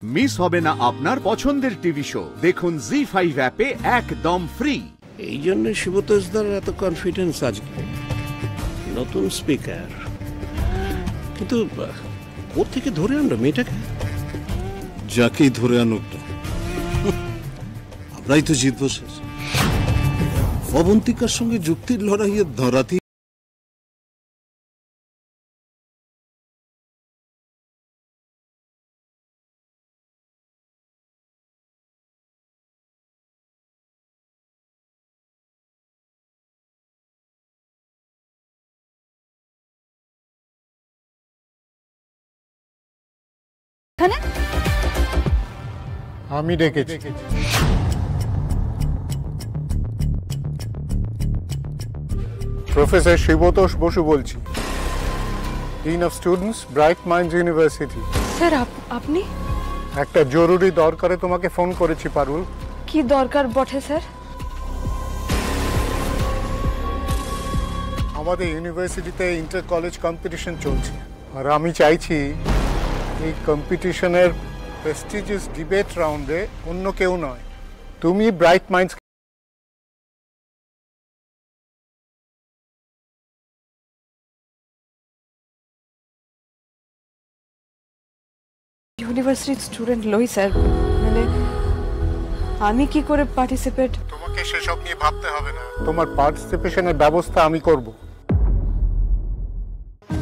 Miss হবে না আপনার পছন্দের টিভি শো। দেখুন জি5 অ্যাপে একদম ফ্রি। এই জন্য শিবতোষদার এত কনফিডেন্স আজকে। নতুন স্পিকার, কিন্তু ওর থেকে ধরে আনলো মেয়েটাকে। যাকেই ধরে আনুক না, আমরাই তো জিতবো স্যার। অবন্তিকার সঙ্গে যুক্তির লড়াইয়ে ধরাতেই আমি ডেকেছি। প্রফেসর শিবতোষ বসু বলছি, dean of students, bright minds university. Sir আপনি? একটা জরুরি দরকারে তোমাকে ফোন করেছি পারুল। কি দরকার বটে স্যার? আমাদের ইউনিভার্সিটিতে ইন্টার কলেজ কম্পিটিশন চলছে, আর আমি চাইছি এই কম্পিটিশনের প্রেস্টিজিয়াস ডিবেট রাউন্ডে অন্য কেউ নয়, তুমি ব্রাইট মাইন্ডস। ইউনিভার্সিটির স্টুডেন্ট লই স্যার, মানে আমি কি করে পার্টিসিপেট? তোমাকে সেসব নিয়ে ভাবতে হবে না, তোমার পার্টিসিপেশনের ব্যবস্থা আমি করব।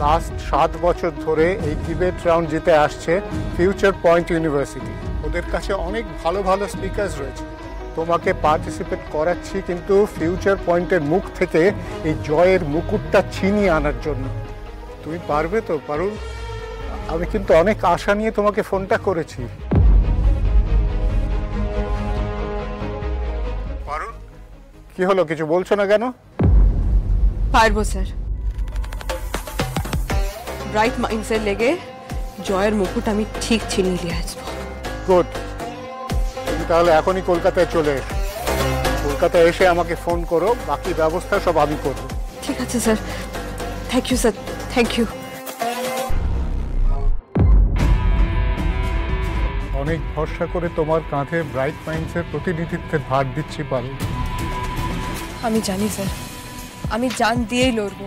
লাস্ট 7 বছর ধরে এই ডিবেট রাউন্ড জিতে আসছে ফিউচার পয়েন্ট ইউনিভার্সিটি। ওদের কাছে অনেক ভালো ভালো স্পিকার্স রয়েছে। তোমাকে পার্টিসিপেট করাচ্ছি কিন্তু ফিউচার পয়েন্টের মুখ থেকে এই জয়ের মুকুটটা ছিনিয়ে আনার জন্য। তুমি পারবে তো পারুল? আমি কিন্তু অনেক আশা নিয়ে তোমাকে ফোনটা করেছি। পারুল, কি হলো, কিছু বলছো না কেন? পারবো স্যার, ব্রাইট মাইন্ডসের লেগে জয়ের মুকুট আমি ঠিক ছিনিয়ে নিয়ে আসবো। গুড, তুমি তাহলে এখনই কলকাতায় চলে এসো। কলকাতায় এসে আমাকে ফোন করো, বাকি ব্যবস্থা সব আমি করবো। ঠিক আছে sir, thank you sir, thank you. অনেক ভরসা করে তোমার কাঁধে ব্রাইট মাইন্ডসের প্রতিনিধিত্বের ভার দিচ্ছি পারুল। আমি জানি স্যার, আমি জান দিয়েই লড়বো।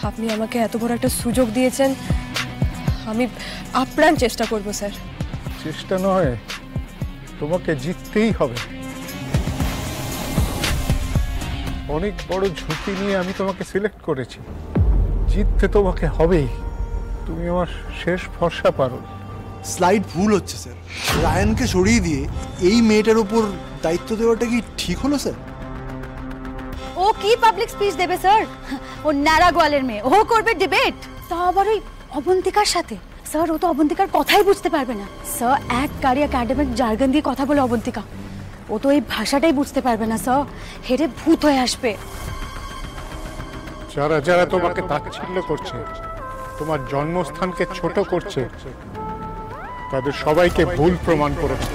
আপনি আমাকে এত বড় একটা সুযোগ দিয়েছেন, আমি আপ্রাণ চেষ্টা করব স্যার। চেষ্টা নয়, তোমাকে জিততেই হবে। অনেক বড় ঝুঁকি নিয়ে আমি তোমাকে সিলেক্ট করেছি, জিততে তোমাকে হবেই। তুমি আমার শেষ ভরসা পারুল। স্লাইড ভুল হচ্ছে স্যার। রায়ানকে সরিয়ে দিয়ে এই মেয়েটার উপর দায়িত্ব দেওয়াটা কি ঠিক হলো স্যার? ও কি পাবলিক স্পিচ দেবে স্যার? ও ন্যাড়া গোয়ালের মেয়ে, ও করবে ডিবেট, তা আবার ওই অবন্তিকার সাথে। স্যার ও তো অবন্তিকার কথাই বুঝতে পারবে না। স্যার এক গাড়ি একাডেমিক জার্গন দিয়ে কথা বলে অবন্তিকা, ও তো এই ভাষাটাই বুঝতে পারবে না স্যার, হেরে ভূত হয়ে আসবে। যারা যারা তোমাকে তাচ্ছিল্য করছে, তোমার জন্মস্থানকে ছোট করছে, তাদের সবাইকে ভুল প্রমাণ করেছে।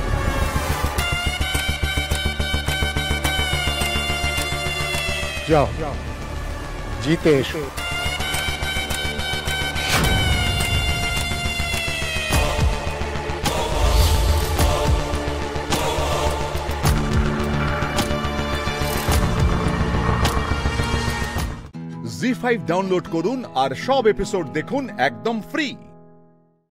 যাও, জিতে এসো। জি5 ডাউনলোড করুন আর সব এপিসোড দেখুন একদম ফ্রি।